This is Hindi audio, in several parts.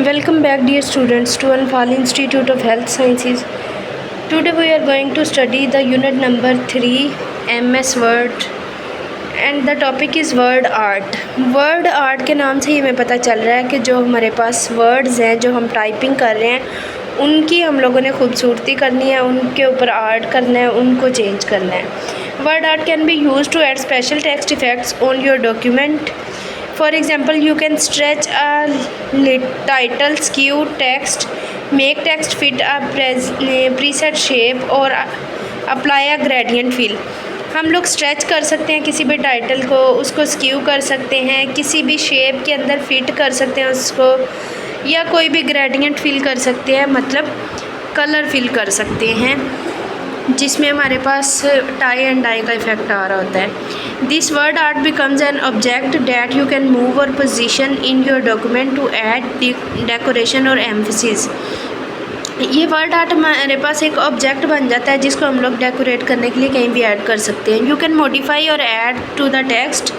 Welcome back, dear students, to Anfal Institute of Health Sciences. Today we are going to study the unit number 3, MS Word, and the topic is word art. Word art के नाम से ही हमें पता चल रहा है कि जो हमारे पास वर्ड्स हैं, जो हम टाइपिंग कर रहे हैं, उनकी हम लोगों ने खूबसूरती करनी है, उनके ऊपर आर्ट करना है, उनको चेंज करना है. Word art can be used to add special text effects on your document. For example, you can stretch a title, skew text, make text fit a preset shape और apply a gradient fill. हम लोग स्ट्रेच कर सकते हैं किसी भी टाइटल को, उसको स्क्यू कर सकते हैं, किसी भी शेप के अंदर फिट कर सकते हैं उसको, या कोई भी ग्रेडियंट फिल कर सकते हैं, मतलब कलर फिल कर सकते हैं, जिसमें हमारे पास टाई एंड डाई का इफेक्ट आ रहा होता है. This word art becomes an object that you can move or position in your document to add decoration or emphasis. ये वर्ड आर्ट हमारे पास एक ऑब्जेक्ट बन जाता है जिसको हम लोग डेकोरेट करने के लिए कहीं भी ऐड कर सकते हैं. यू कैन मॉडिफाई और add to the text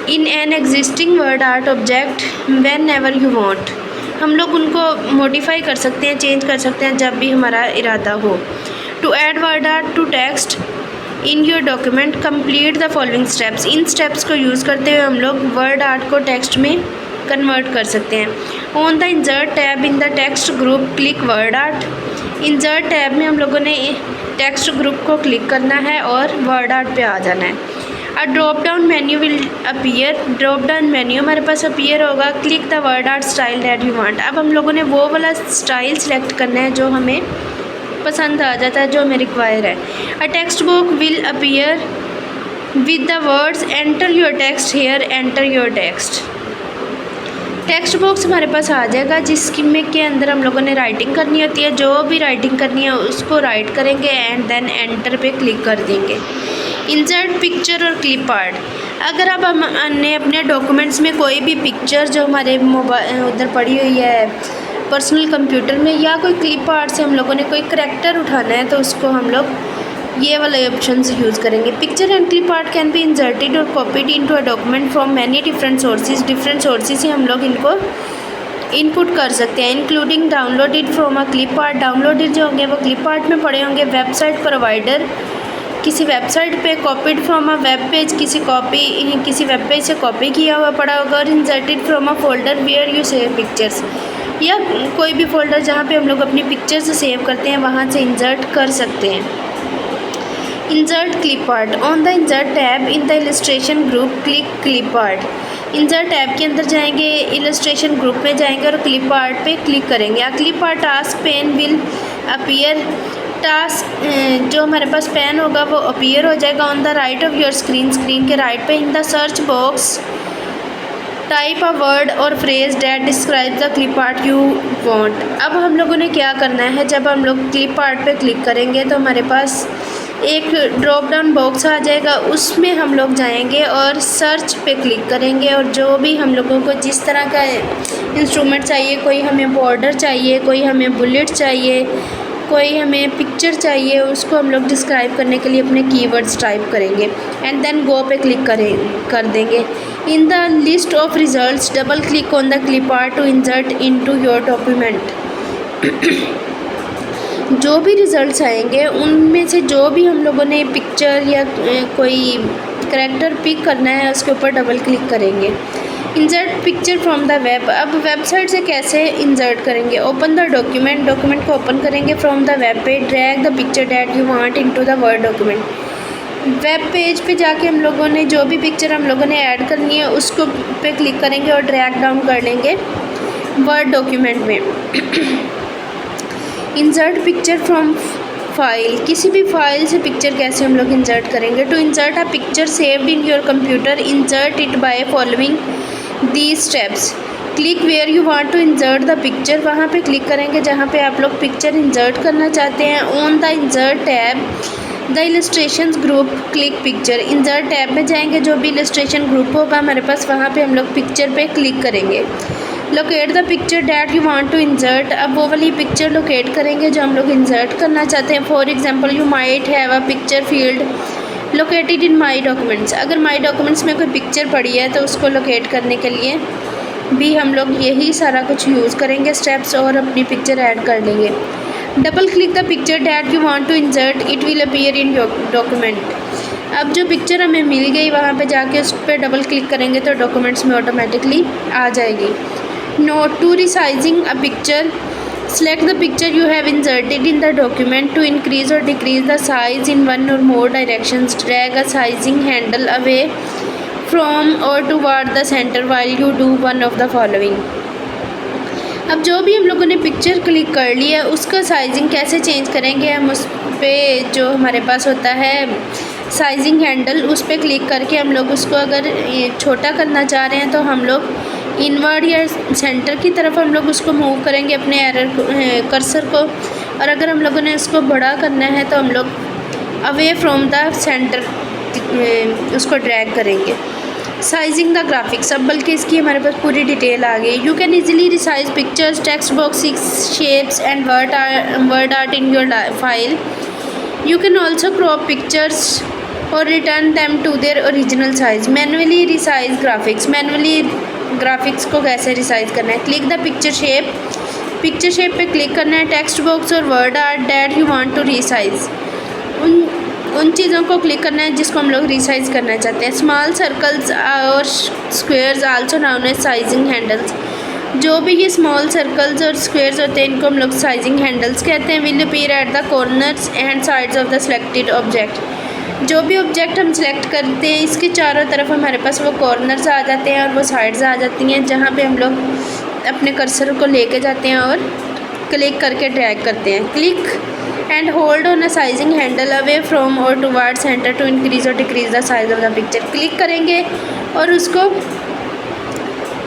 in an existing word art object whenever you want. हम लोग उनको मॉडिफाई कर सकते हैं, चेंज कर सकते हैं जब भी हमारा इरादा हो. To add word art to text in your document complete the following steps. इन स्टेप्स को यूज़ करते हुए हम लोग वर्ड आर्ट को टेक्स्ट में कन्वर्ट कर सकते हैं. On the insert tab in the text group click word art. Insert tab में हम लोगों ने टेक्स्ट ग्रुप को क्लिक करना है और वर्ड आर्ट पे आ जाना है. A drop down menu will appear. Drop down menu हमारे पास अपीयर होगा. Click the word art style that you want. अब हम लोगों ने वो वाला स्टाइल सेलेक्ट करना है जो हमें पसंद आ जाता है, जो हमें रिक्वायर है. A text book will appear with the words enter your text here, enter your text. Text box हमारे पास आ जाएगा जिसमें के अंदर हम लोगों ने राइटिंग करनी होती है. जो भी राइटिंग करनी है उसको राइट करेंगे एंड देन एंटर पे क्लिक कर देंगे. इंसर्ट पिक्चर और क्लिप आर्ट. अगर अब हमने अपने डॉक्यूमेंट्स में कोई भी पिक्चर जो हमारे मोबाइल उधर पड़ी हुई है पर्सनल कंप्यूटर में, या कोई क्लिप आर्ट से हम लोगों ने कोई करैक्टर उठाना है, तो उसको हम लोग ये वाले ऑप्शन यूज़ करेंगे. Picture and clip art can be inserted or copied into a document from many different sources. Different sources से हम लोग इनको इनपुट कर सकते हैं, including downloaded from a clip art. Downloaded जो होंगे वो क्लिप आर्ट में पड़े होंगे. वेबसाइट प्रोवाइडर, किसी वेबसाइट पे, copied from a web page, किसी वेब पेज से कॉपी किया हुआ पड़ा होगा. और inserted from a folder where you save pictures, या कोई भी फोल्डर जहाँ पे हम लोग अपनी पिक्चर्स सेव करते हैं वहाँ से इंसर्ट कर सकते हैं. Insert clip art. On the insert tab in the illustration group click clip art. Insert tab के अंदर जाएंगे, इलस्ट्रेशन ग्रुप में जाएंगे और क्लिप आर्ट पे क्लिक करेंगे. Clip art task pen will appear. Task जो हमारे पास पेन होगा वो अपीयर हो जाएगा on the right of your screen. Screen के राइट पे. In the search box type a word और phrase that describe the clip art you want. अब हम लोगों ने क्या करना है, जब हम लोग क्लिप आर्ट पे क्लिक करेंगे तो हमारे पास एक ड्रॉप डाउन बॉक्स आ जाएगा. उसमें हम लोग जाएंगे और सर्च पे क्लिक करेंगे, और जो भी हम लोगों को जिस तरह का इंस्ट्रूमेंट चाहिए, कोई हमें बॉर्डर चाहिए, कोई हमें बुलेट चाहिए, कोई हमें पिक्चर चाहिए, उसको हम लोग डिस्क्राइब करने के लिए अपने कीवर्ड्स टाइप करेंगे एंड देन गो पे क्लिक कर देंगे. In the list of results double click on the clip art to insert into your document. जो भी रिज़ल्ट्स आएंगे उनमें से जो भी हम लोगों ने पिक्चर या कोई करैक्टर पिक करना है उसके ऊपर डबल क्लिक करेंगे. Insert picture from the web. अब वेबसाइट से कैसे इंसर्ट करेंगे. Open the document. डॉक्यूमेंट को ओपन करेंगे फ्रॉम द वेब पे. Drag the picture that you want into the word document. Web page पे जाके हम लोगों ने जो भी पिक्चर हम लोगों ने ऐड करनी है उसको पे क्लिक करेंगे और ड्रैग डाउन कर लेंगे वर्ड डॉक्यूमेंट में. Insert picture from file. किसी भी फाइल से पिक्चर कैसे हम लोग इंसर्ट करेंगे. To insert a picture saved in your computer insert it by following these steps. Click where you want to insert the picture. वहाँ पे क्लिक करेंगे जहाँ पे आप लोग पिक्चर इंसर्ट करना चाहते हैं. On the insert tab the illustration group click picture. Insert tab में जाएंगे, जो भी इलस्ट्रेशन ग्रुप होगा हमारे पास वहाँ पे हम लोग पिक्चर पे क्लिक करेंगे. Locate the picture that you want to insert. अब वो वाली पिक्चर लोकेट करेंगे जो हम लोग इंसर्ट करना चाहते हैं. For example you might have a picture field located in my documents. अगर माई डॉक्यूमेंट्स में कोई पिक्चर पड़ी है तो उसको लोकेट करने के लिए भी हम लोग यही सारा कुछ यूज़ करेंगे स्टेप्स और अपनी पिक्चर ऐड कर लेंगे। Double click the picture that you want to insert, it will appear in document. अब जो पिक्चर हमें मिल गई वहाँ पे जाके उस पर डबल क्लिक करेंगे तो डॉक्यूमेंट्स में ऑटोमेटिकली आ जाएगी। Note to resizing a picture, select the picture you have inserted in the document. To increase or decrease the size in one or more directions, drag a sizing handle away from or toward the center while you do one of the following. अब जो भी हम लोगों ने पिक्चर क्लिक कर ली है उसका साइजिंग कैसे चेंज करेंगे, हम उस पर जो हमारे पास होता है साइजिंग हैंडल उस पर क्लिक करके हम लोग उसको अगर छोटा करना चाह रहे हैं तो हम लोग इनवर्ड या सेंटर की तरफ हम लोग उसको मूव करेंगे अपने कर्सर को, और अगर हम लोगों ने उसको बड़ा करना है तो हम लोग अवे फ्रॉम द सेंटर उसको ड्रैग करेंगे। साइजिंग द ग्राफिक्स, अब बल्कि इसकी हमारे पास पूरी डिटेल आ गई। You can easily resize pictures, text box, shapes and word art in your file. You can also crop pictures or return them to their original size. Manually resize graphics, manually graphics को कैसे रिसाइज करना है। Click the picture shape, picture shape पे क्लिक करना है। टेक्स्ट बॉक्स और word art that you want to resize, उन चीज़ों को क्लिक करना है जिसको हम लोग रिसाइज करना चाहते हैं। स्मॉल सर्कल्स और squares also known as sizing handles, जो भी ये स्मॉल सर्कल्स और स्क्वेयर्स होते हैं इनको हम लोग साइजिंग हैंडल्स कहते हैं। Will appear at the corners and sides of the selected object, जो भी ऑब्जेक्ट हम सेलेक्ट करते हैं इसके चारों तरफ हमारे पास वो कॉर्नर्स आ जाते हैं और वो साइड्स आ जाती हैं जहाँ पे हम लोग अपने कर्सर को लेके जाते हैं और क्लिक करके ड्रैग करते हैं। Click and hold on a sizing handle away from और टुवर्ड सेंटर टू इंक्रीज और decrease the size of the picture. Click करेंगे और उसको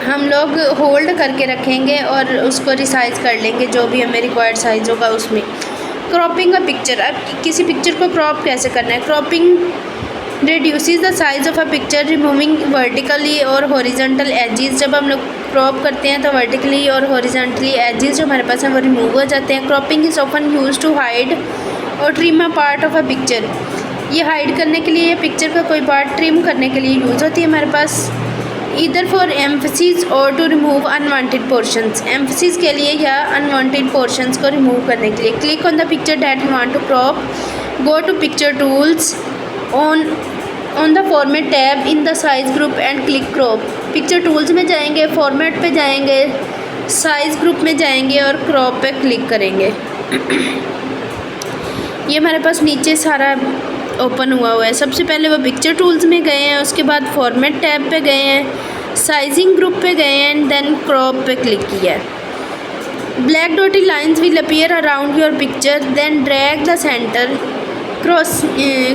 हम लोग होल्ड करके रखेंगे और उसको रिसाइज कर लेंगे जो भी हमें रिक्वायर्ड साइज होगा उसमें। क्रॉपिंग अ पिक्चर, अब किसी पिक्चर को क्रॉप कैसे करना है। Cropping reduces the size of a picture removing vertically और हॉरिजॉन्टल एजेस। जब हम लोग क्रॉप करते हैं तो वर्टिकली और हॉरिजॉन्टली एजेस जो हमारे पास हैं वो रिमूव हो जाते हैं। Cropping is often used to hide or trim a part of a picture, ये हाइड करने के लिए, पिक्चर का कोई पार्ट ट्रिम करने के लिए यूज़ होती है हमारे पास। Either for emphasis or to remove unwanted portions, emphasis के लिए या अनवांटेड पोर्शंस को रिमूव करने के लिए। Click on the picture that you want to crop, go to picture tools, on the format tab in the size group and click crop. Picture tools में जाएंगे, फॉर्मेट पे जाएंगे, साइज ग्रुप में जाएंगे और क्रॉप पे क्लिक करेंगे। ये हमारे पास नीचे सारा ओपन हुआ है। सबसे पहले वो पिक्चर टूल्स में गए हैं, उसके बाद फॉर्मेट टैब पे गए हैं, साइजिंग ग्रुप पे गए हैं एंड देन क्रॉप पे क्लिक किया है। Black dotted lines will appear around your picture, then drag the centre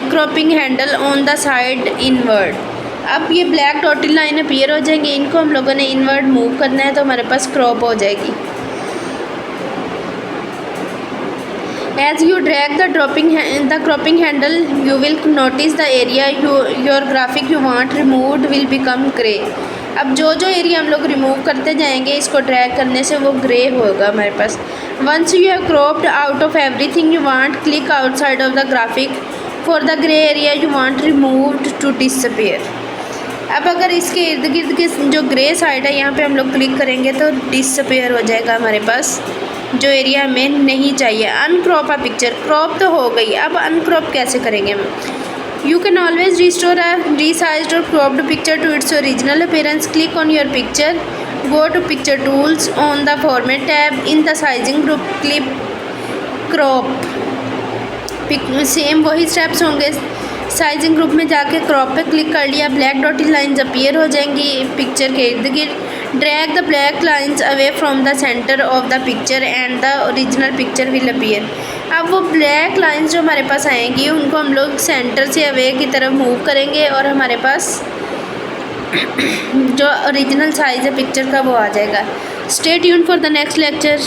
cropping handle on the side inward. अब ये ब्लैक डॉटेड लाइन अपीयर हो जाएंगे, इनको हम लोगों ने इनवर्ड मूव करना है तो हमारे पास क्रॉप हो जाएगी। As you drag the cropping handle, you will notice the area your graphic you want removed will become gray. अब जो एरिया हम लोग रिमूव करते जाएंगे इसको ड्रैग करने से वो ग्रे होगा हमारे पास। Once you have cropped out of everything you want, click outside of the graphic for the gray area you want removed to disappear. अब अगर इसके इर्द गिर्द के जो ग्रे साइड है यहाँ पे हम लोग क्लिक करेंगे तो डिसअपेयर हो जाएगा हमारे पास जो एरिया हमें नहीं चाहिए। अनक्रॉप अ पिक्चर, क्रॉप तो हो गई, अब अनक्रॉप कैसे करेंगे हम। You can always restore a resized or cropped picture to its original appearance. Click on your picture, go to picture tools, on the format tab, in the sizing group, click crop. Same वही स्टेप्स होंगे। साइजिंग ग्रुप में जाके क्रॉप पे क्लिक कर लिया, ब्लैक डॉटेड लाइंस अपीयर हो जाएंगी पिक्चर के इर्द गिर्द। Drag the black lines away from the centre of the picture and the original picture will appear. अब वो ब्लैक लाइंस जो हमारे पास आएंगी उनको हम लोग सेंटर से अवे की तरफ मूव करेंगे और हमारे पास जो ओरिजिनल साइज़ है पिक्चर का वो आ जाएगा। Stay tuned for the next lecture.